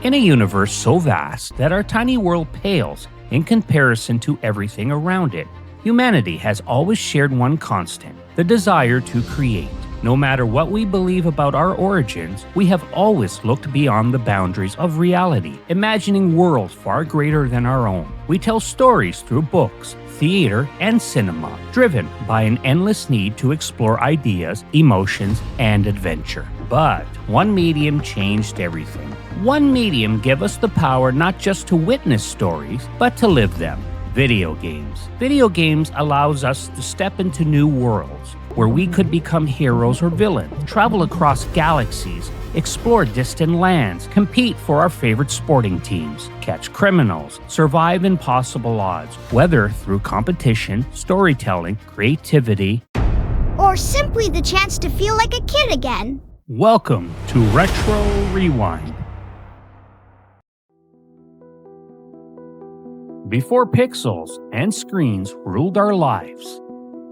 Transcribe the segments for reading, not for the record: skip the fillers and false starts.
In a universe so vast that our tiny world pales in comparison to everything around it, humanity has always shared one constant: the desire to create. No matter what we believe about our origins, we have always looked beyond the boundaries of reality, imagining worlds far greater than our own. We tell stories through books, theater, and cinema, driven by an endless need to explore ideas, emotions, and adventure. But one medium changed everything. One medium gave us the power not just to witness stories, but to live them. Video games. Video games allows us to step into new worlds where we could become heroes or villains, travel across galaxies, explore distant lands, compete for our favorite sporting teams, catch criminals, survive impossible odds, whether through competition, storytelling, creativity, or simply the chance to feel like a kid again. Welcome to Retro Rewind. Before pixels and screens ruled our lives,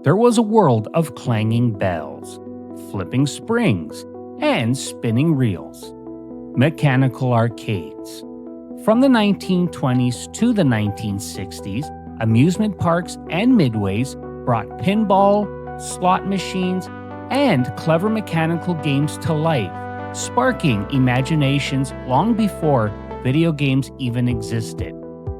there was a world of clanging bells, flipping springs, and spinning reels. Mechanical arcades. From the 1920s to the 1960s, amusement parks and midways brought pinball, slot machines, and clever mechanical games to life, sparking imaginations long before video games even existed.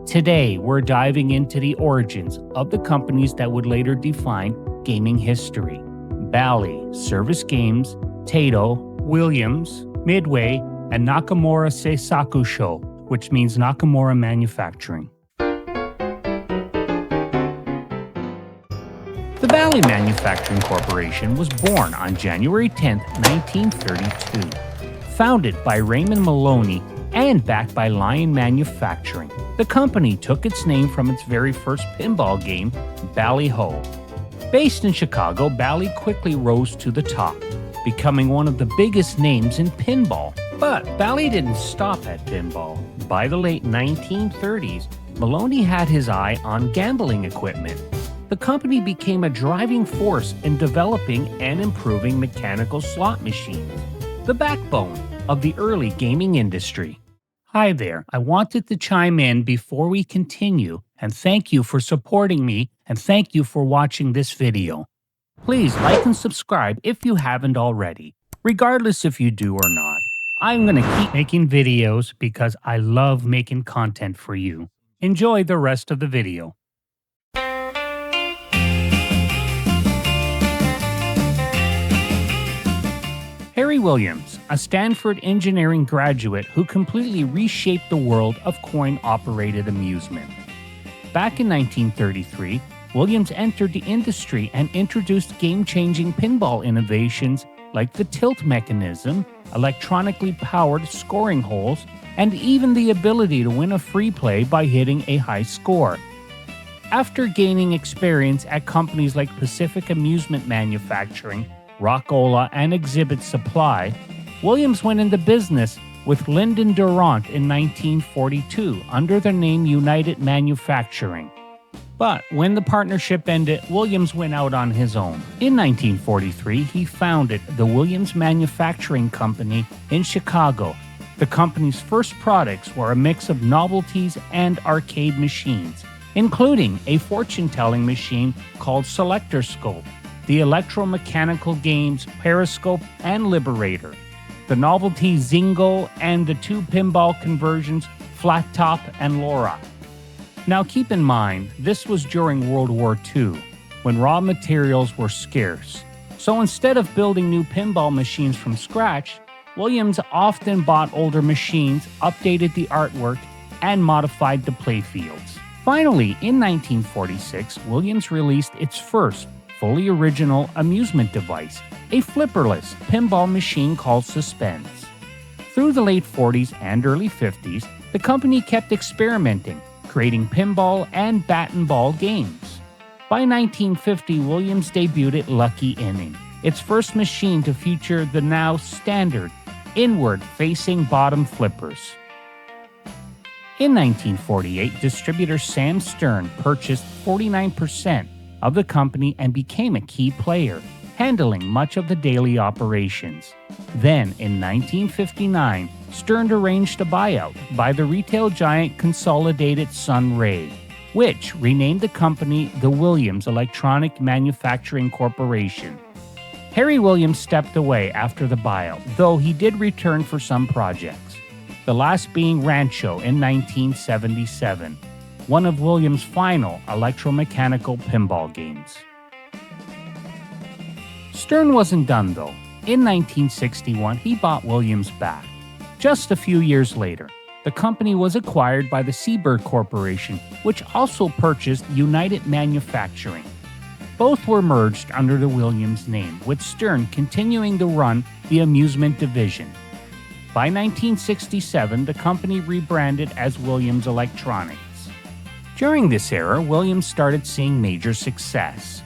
Today, we're diving into the origins of the companies that would later define gaming history: Bally, Service Games, Taito, Williams, Midway, and Nakamura Seisaku Sho, which means Nakamura Manufacturing. The Bally Manufacturing Corporation was born on January 10, 1932. Founded by Raymond Maloney and backed by Lion Manufacturing, the company took its name from its very first pinball game, Bally Ho. Based in Chicago, Bally quickly rose to the top, becoming one of the biggest names in pinball. But Bally didn't stop at pinball. By the late 1930s, Maloney had his eye on gambling equipment. The company became a driving force in developing and improving mechanical slot machines, the backbone of the early gaming industry. Hi there, I wanted to chime in before we continue and thank you for supporting me and thank you for watching this video. Please like and subscribe if you haven't already, regardless if you do or not. I'm going to keep making videos because I love making content for you. Enjoy the rest of the video. Harry Williams, a Stanford engineering graduate who completely reshaped the world of coin-operated amusement. Back in 1933, Williams entered the industry and introduced game-changing pinball innovations like the tilt mechanism, electronically powered scoring holes, and even the ability to win a free play by hitting a high score. After gaining experience at companies like Pacific Amusement Manufacturing, Rockola, and Exhibit Supply, Williams went into business with Lyndon Durant in 1942 under the name United Manufacturing. But when the partnership ended, Williams went out on his own. In 1943, he founded the Williams Manufacturing Company in Chicago. The company's first products were a mix of novelties and arcade machines, including a fortune-telling machine called Selector Scope, the electromechanical games Periscope and Liberator, the novelty Zingo, and the two pinball conversions Flat Top and Laura. Now keep in mind, this was during World War II, when raw materials were scarce. So instead of building new pinball machines from scratch, Williams often bought older machines, updated the artwork, and modified the playfields. Finally, in 1946, Williams released its first fully original amusement device, a flipperless pinball machine called Suspense. Through the late 40s and early 50s, the company kept experimenting, creating pinball and bat and ball games. By 1950, Williams debuted Lucky Inning, its first machine to feature the now standard inward-facing bottom flippers. In 1948, distributor Sam Stern purchased 49% of the company and became a key player, handling much of the daily operations. Then, in 1959, Stern arranged a buyout by the retail giant Consolidated Sun Ray, which renamed the company the Williams Electronic Manufacturing Corporation. Harry Williams stepped away after the buyout, though he did return for some projects, the last being Rancho in 1977, one of Williams' final electromechanical pinball games. Stern wasn't done though. In 1961, he bought Williams back. Just a few years later, the company was acquired by the Seabird Corporation, which also purchased United Manufacturing. Both were merged under the Williams name, with Stern continuing to run the amusement division. By 1967, the company rebranded as Williams Electronics. During this era, Williams started seeing major success.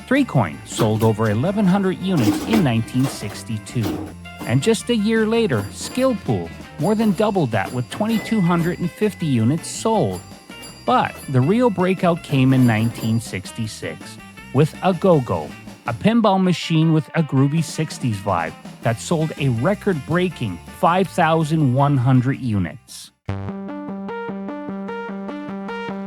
3Coin sold over 1,100 units in 1962. And just a year later, Skill Pool more than doubled that with 2,250 units sold. But the real breakout came in 1966 with a Go-Go, a pinball machine with a groovy 60s vibe that sold a record-breaking 5,100 units.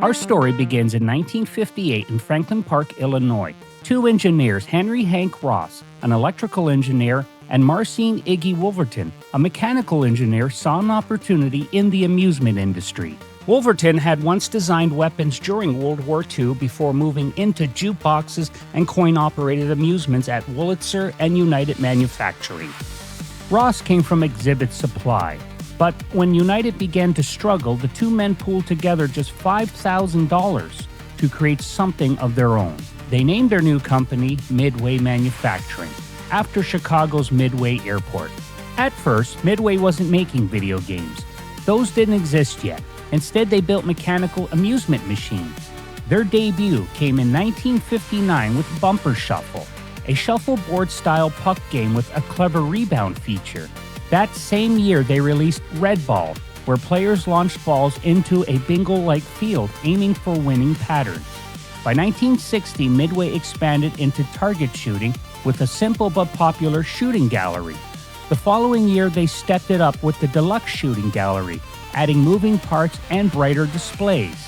Our story begins in 1958 in Franklin Park, Illinois. Two engineers, Henry Hank Ross, an electrical engineer, and Marcin Iggy Wolverton, a mechanical engineer, saw an opportunity in the amusement industry. Wolverton had once designed weapons during World War II before moving into jukeboxes and coin-operated amusements at Wurlitzer and United Manufacturing. Ross came from Exhibit Supply, but when United began to struggle, the two men pooled together just $5,000 to create something of their own. They named their new company Midway Manufacturing, after Chicago's Midway Airport. At first, Midway wasn't making video games. Those didn't exist yet. Instead, they built mechanical amusement machines. Their debut came in 1959 with Bumper Shuffle, a shuffleboard-style puck game with a clever rebound feature. That same year, they released Red Ball, where players launched balls into a bingo-like field, aiming for winning patterns. By 1960, Midway expanded into target shooting with a simple but popular shooting gallery. The following year, they stepped it up with the deluxe shooting gallery, adding moving parts and brighter displays.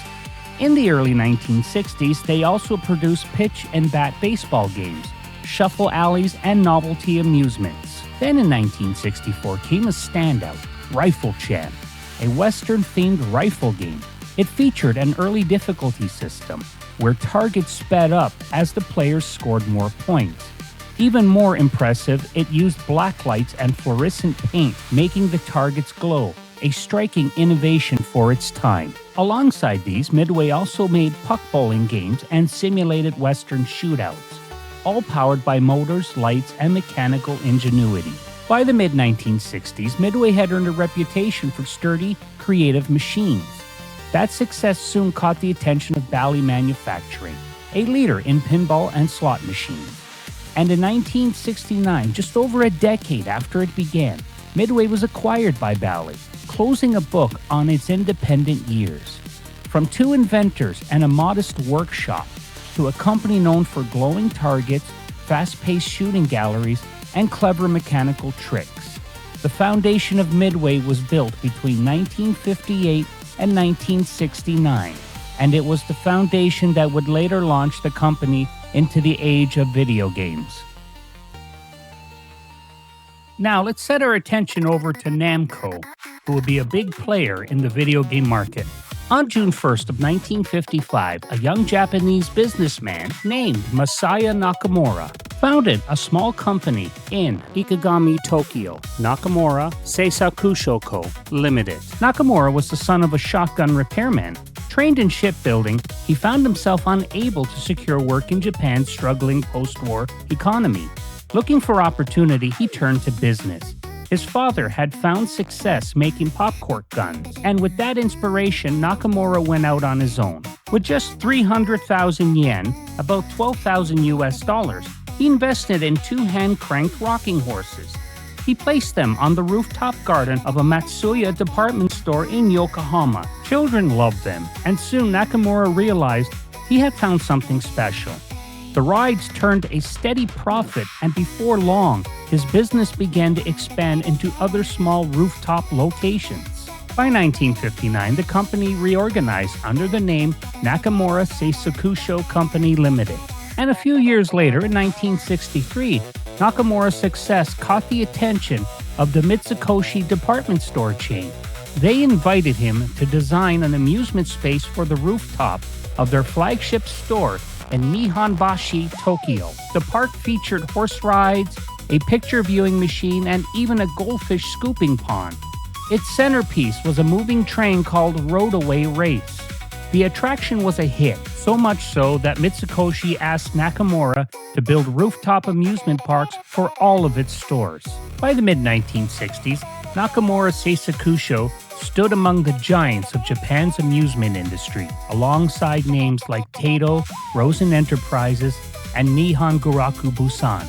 In the early 1960s, they also produced pitch and bat baseball games, shuffle alleys, and novelty amusements. Then in 1964 came a standout, Rifle Champ, a Western-themed rifle game. It featured an early difficulty system, where targets sped up as the players scored more points. Even more impressive, it used black lights and fluorescent paint, making the targets glow, a striking innovation for its time. Alongside these, Midway also made puck bowling games and simulated Western shootouts, all powered by motors, lights, and mechanical ingenuity. By the mid-1960s, Midway had earned a reputation for sturdy, creative machines. That success soon caught the attention of Bally Manufacturing, a leader in pinball and slot machines. And in 1969, just over a decade after it began, Midway was acquired by Bally, closing a book on its independent years. From two inventors and a modest workshop to a company known for glowing targets, fast-paced shooting galleries, and clever mechanical tricks. The foundation of Midway was built between 1958 and 1969, and it was the foundation that would later launch the company into the age of video games. Now let's set our attention over to Namco, who will be a big player in the video game market. On June 1st of 1955, a young Japanese businessman named Masaya Nakamura founded a small company in Ikegami, Tokyo, Nakamura Seisakushoko Limited. Nakamura was the son of a shotgun repairman. Trained in shipbuilding, he found himself unable to secure work in Japan's struggling post-war economy. Looking for opportunity, he turned to business. His father had found success making popcorn guns, and with that inspiration, Nakamura went out on his own. With just 300,000 yen, about $12,000, he invested in two hand-cranked rocking horses. He placed them on the rooftop garden of a Matsuya department store in Yokohama. Children loved them, and soon Nakamura realized he had found something special. The rides turned a steady profit, and before long, his business began to expand into other small rooftop locations. By 1959, the company reorganized under the name Nakamura Seisakusho Company Limited. And a few years later, in 1963, Nakamura's success caught the attention of the Mitsukoshi department store chain. They invited him to design an amusement space for the rooftop of their flagship store in Nihonbashi, Tokyo. The park featured horse rides, a picture viewing machine, and even a goldfish scooping pond. Its centerpiece was a moving train called Roadaway Race. The attraction was a hit, so much so that Mitsukoshi asked Nakamura to build rooftop amusement parks for all of its stores. By the mid-1960s, Nakamura Seisakusho stood among the giants of Japan's amusement industry, alongside names like Taito, Rosen Enterprises, and Nihon Guraku Busan.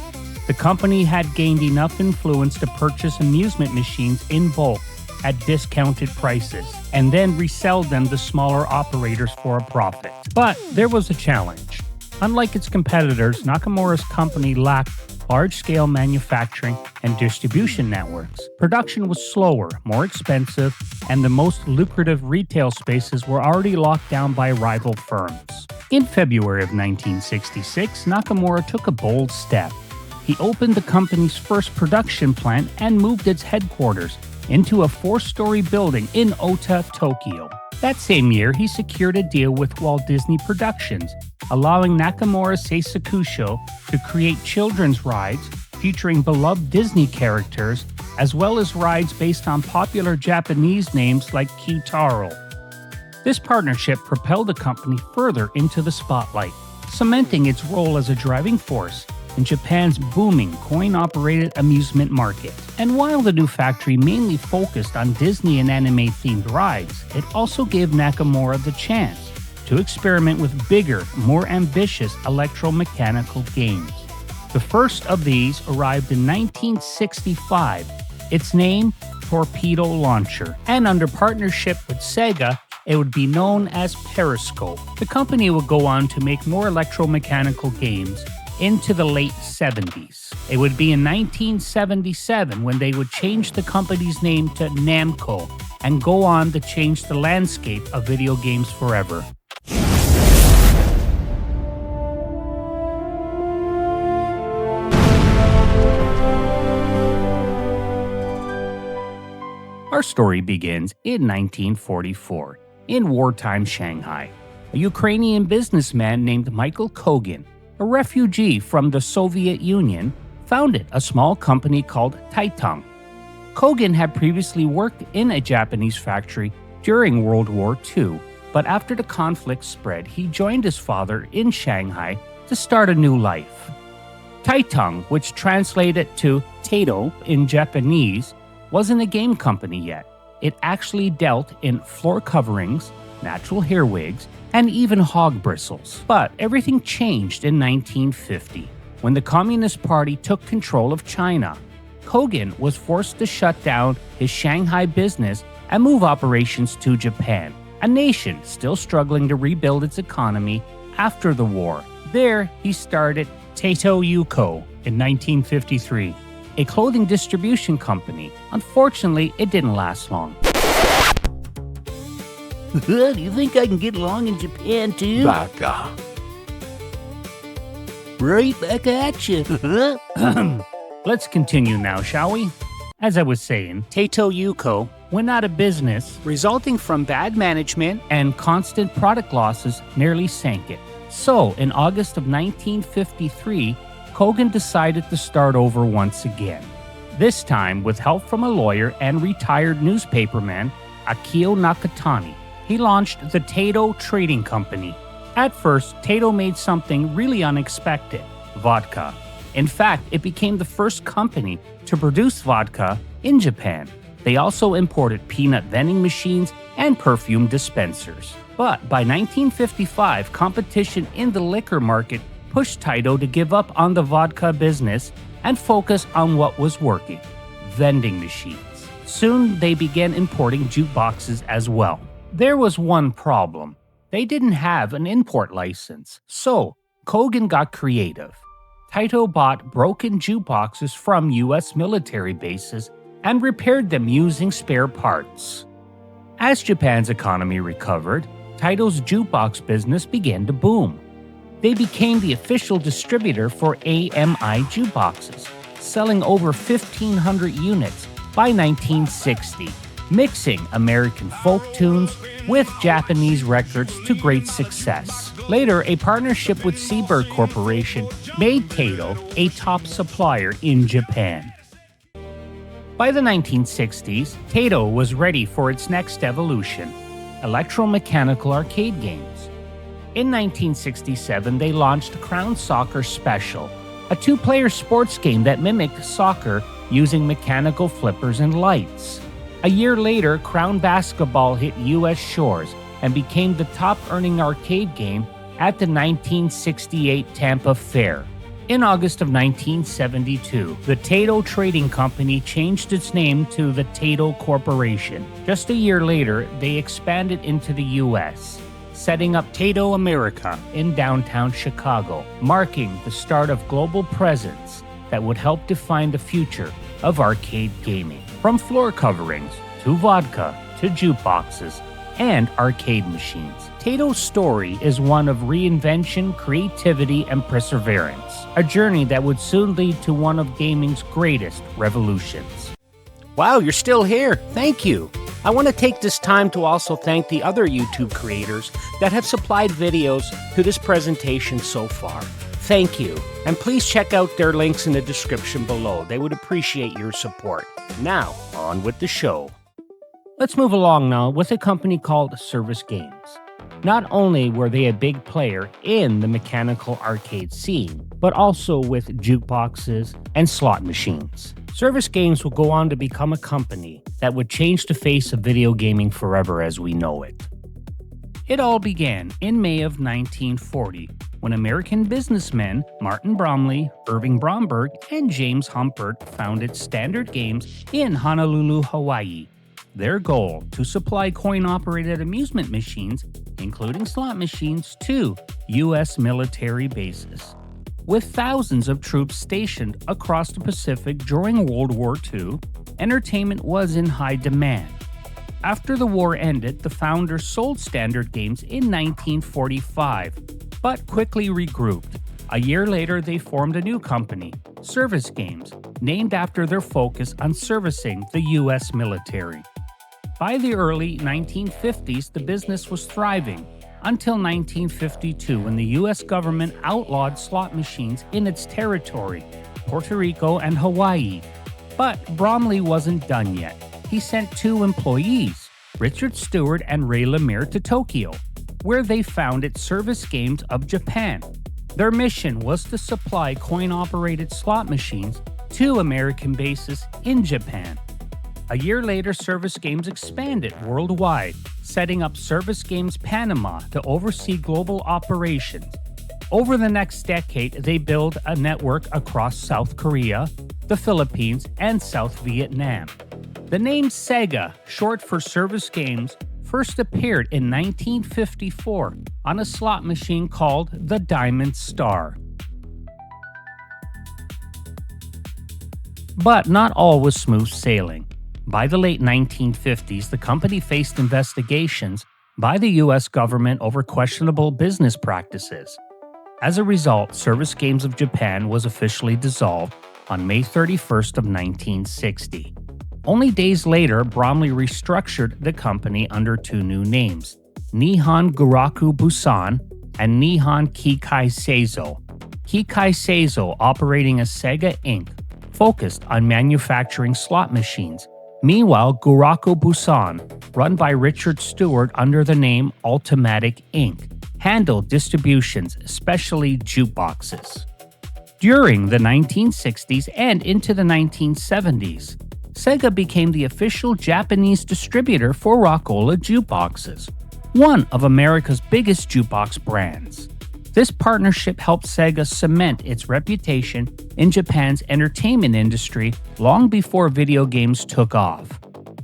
The company had gained enough influence to purchase amusement machines in bulk at discounted prices, and then resell them to smaller operators for a profit. But there was a challenge. Unlike its competitors, Nakamura's company lacked large-scale manufacturing and distribution networks. Production was slower, more expensive, and the most lucrative retail spaces were already locked down by rival firms. In February of 1966, Nakamura took a bold step. He opened the company's first production plant and moved its headquarters into a 4-story building in Ota, Tokyo. That same year, he secured a deal with Walt Disney Productions, allowing Nakamura Seisakusho to create children's rides featuring beloved Disney characters, as well as rides based on popular Japanese names like Kitaro. This partnership propelled the company further into the spotlight, cementing its role as a driving force in Japan's booming coin-operated amusement market. And while the new factory mainly focused on Disney and anime-themed rides, it also gave Nakamura the chance to experiment with bigger, more ambitious electromechanical games. The first of these arrived in 1965. Its name, Torpedo Launcher, and under partnership with Sega, it would be known as Periscope. The company would go on to make more electromechanical games into the late 70s. It would be in 1977 when they would change the company's name to Namco and go on to change the landscape of video games forever. Our story begins in 1944 in wartime Shanghai. A Ukrainian businessman named Michael Kogan, a refugee from the Soviet Union, founded a small company called Taito. Kogan had previously worked in a Japanese factory during World War II, but after the conflict spread, he joined his father in Shanghai to start a new life. Taito, which translated to Taito in Japanese, wasn't a game company yet. It actually dealt in floor coverings, natural hair wigs, and even hog bristles. But everything changed in 1950, when the Communist Party took control of China. Kogan was forced to shut down his Shanghai business and move operations to Japan, a nation still struggling to rebuild its economy after the war. There, he started Taito Yuko in 1953, a clothing distribution company. Unfortunately, it didn't last long. Do you think I can get along in Japan too? Baka. Right back at you. Let's continue now, shall we? As I was saying, Taito Yuko went out of business, resulting from bad management and constant product losses nearly sank it. So, in August of 1953, Kogan decided to start over once again. This time with help from a lawyer and retired newspaperman, Akio Nakatani. He launched the Taito Trading Company. At first, Taito made something really unexpected: vodka. In fact, it became the first company to produce vodka in Japan. They also imported peanut vending machines and perfume dispensers. But by 1955, competition in the liquor market pushed Taito to give up on the vodka business and focus on what was working: vending machines. Soon, they began importing jukeboxes as well. There was one problem. They didn't have an import license, so Kogan got creative. Taito bought broken jukeboxes from US military bases and repaired them using spare parts. As Japan's economy recovered, Taito's jukebox business began to boom. They became the official distributor for AMI jukeboxes, selling over 1,500 units by 1960, mixing American folk tunes with Japanese records to great success. Later, a partnership with Seabird Corporation made Taito a top supplier in Japan. By the 1960s, Taito was ready for its next evolution, electromechanical arcade games. In 1967, they launched Crown Soccer Special, a two-player sports game that mimicked soccer using mechanical flippers and lights. A year later, Crown Basketball hit U.S. shores and became the top-earning arcade game at the 1968 Tampa Fair. In August of 1972, the Taito Trading Company changed its name to the Taito Corporation. Just a year later, they expanded into the U.S., setting up Taito America in downtown Chicago, marking the start of global presence that would help define the future of arcade gaming. From floor coverings, to vodka, to jukeboxes, and arcade machines, Taito's story is one of reinvention, creativity, and perseverance, a journey that would soon lead to one of gaming's greatest revolutions. Wow, you're still here. Thank you. I want to take this time to also thank the other YouTube creators that have supplied videos to this presentation so far. Thank you, and please check out their links in the description below. They would appreciate your support. Now, on with the show. Let's move along now with a company called Service Games. Not only were they a big player in the mechanical arcade scene, but also with jukeboxes and slot machines. Service Games will go on to become a company that would change the face of video gaming forever as we know it. It all began in May of 1940 when American businessmen Martin Bromley, Irving Bromberg, and James Humpert founded Standard Games in Honolulu, Hawaii. Their goal to supply coin-operated amusement machines, including slot machines, to U.S. military bases. With thousands of troops stationed across the Pacific during World War II, entertainment was in high demand. After the war ended, the founders sold Standard Games in 1945, but quickly regrouped. A year later, they formed a new company, Service Games, named after their focus on servicing the U.S. military. By the early 1950s, the business was thriving, until 1952 when the U.S. government outlawed slot machines in its territory, Puerto Rico and Hawaii. But Bromley wasn't done yet. He sent two employees, Richard Stewart and Ray Lemire, to Tokyo, where they founded Service Games of Japan. Their mission was to supply coin-operated slot machines to American bases in Japan. A year later, Service Games expanded worldwide, setting up Service Games Panama to oversee global operations. Over the next decade, they built a network across South Korea, the Philippines, and South Vietnam. The name Sega, short for Service Games, first appeared in 1954 on a slot machine called the Diamond Star. But not all was smooth sailing. By the late 1950s, the company faced investigations by the U.S. government over questionable business practices. As a result, Service Games of Japan was officially dissolved on May 31st of 1960. Only days later, Bromley restructured the company under two new names, Nihon Guraku Busan and Nihon Kikai Seizo. Kikai Seizo, operating as Sega Inc., focused on manufacturing slot machines. Meanwhile, Guraku Busan, run by Richard Stewart under the name Ultimatic Inc., handled distributions, especially jukeboxes. During the 1960s and into the 1970s, Sega became the official Japanese distributor for Rockola jukeboxes, one of America's biggest jukebox brands. This partnership helped Sega cement its reputation in Japan's entertainment industry long before video games took off.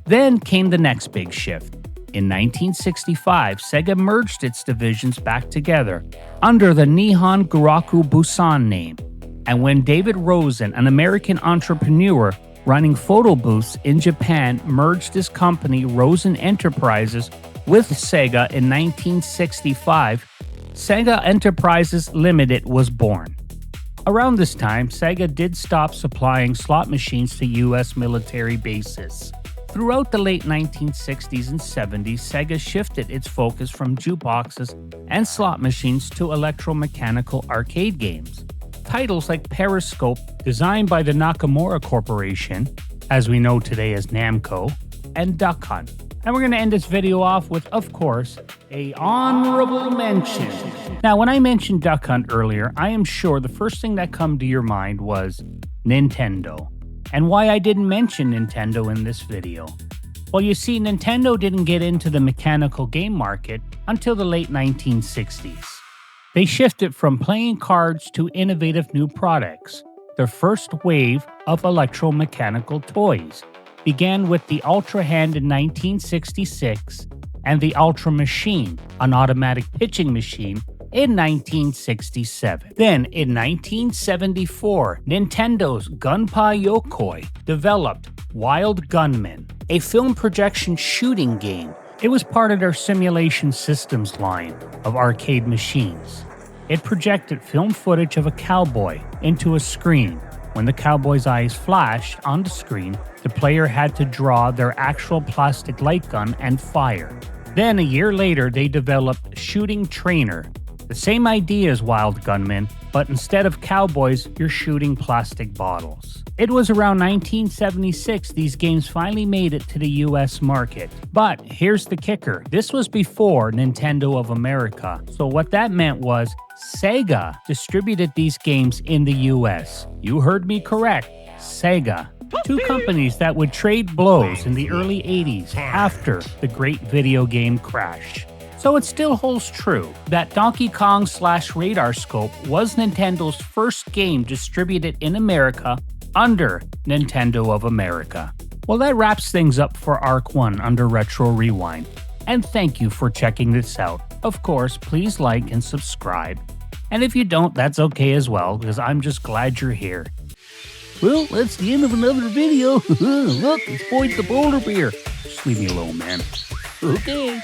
Then came the next big shift. In 1965, Sega merged its divisions back together under the Nihon Guraku Busan name. And when David Rosen, an American entrepreneur running photo booths in Japan, merged his company Rosen Enterprises with Sega in 1965, Sega Enterprises Limited was born. Around this time, Sega did stop supplying slot machines to U.S. military bases. Throughout the late 1960s and 70s, Sega shifted its focus from jukeboxes and slot machines to electromechanical arcade games. Titles like Periscope, designed by the Nakamura Corporation, as we know today as Namco, and Duck Hunt. And we're going to end this video off with, of course, a honorable mention. Now, when I mentioned Duck Hunt earlier, I am sure the first thing that come to your mind was Nintendo. And why I didn't mention Nintendo in this video. Well, you see, Nintendo didn't get into the mechanical game market until the late 1960s. They shifted from playing cards to innovative new products. Their first wave of electromechanical toys began with the Ultra Hand in 1966 and the Ultra Machine, an automatic pitching machine, in 1967. Then, in 1974, Nintendo's Gunpei Yokoi developed Wild Gunman, a film projection shooting game. It was part of their Simulation Systems line of arcade machines. It projected film footage of a cowboy into a screen. When the cowboy's eyes flashed on the screen, the player had to draw their actual plastic light gun and fire. Then, a year later, they developed Shooting Trainer. The same idea as Wild Gunman, but instead of cowboys, you're shooting plastic bottles. It was around 1976 these games finally made it to the US market. But here's the kicker, this was before Nintendo of America. So what that meant was Sega distributed these games in the US. You heard me correct, Sega. Two companies that would trade blows in the early 80s after the great video game crash. So it still holds true that Donkey Kong / Radar Scope was Nintendo's first game distributed in America under Nintendo of America. Well, that wraps things up for Arc 1 under Retro Rewind. And thank you for checking this out. Of course, please like and subscribe. And if you don't, that's okay as well, because I'm just glad you're here. Well, that's the end of another video. Look, it's Point the Polar Bear. Just leave me alone, man. Okay.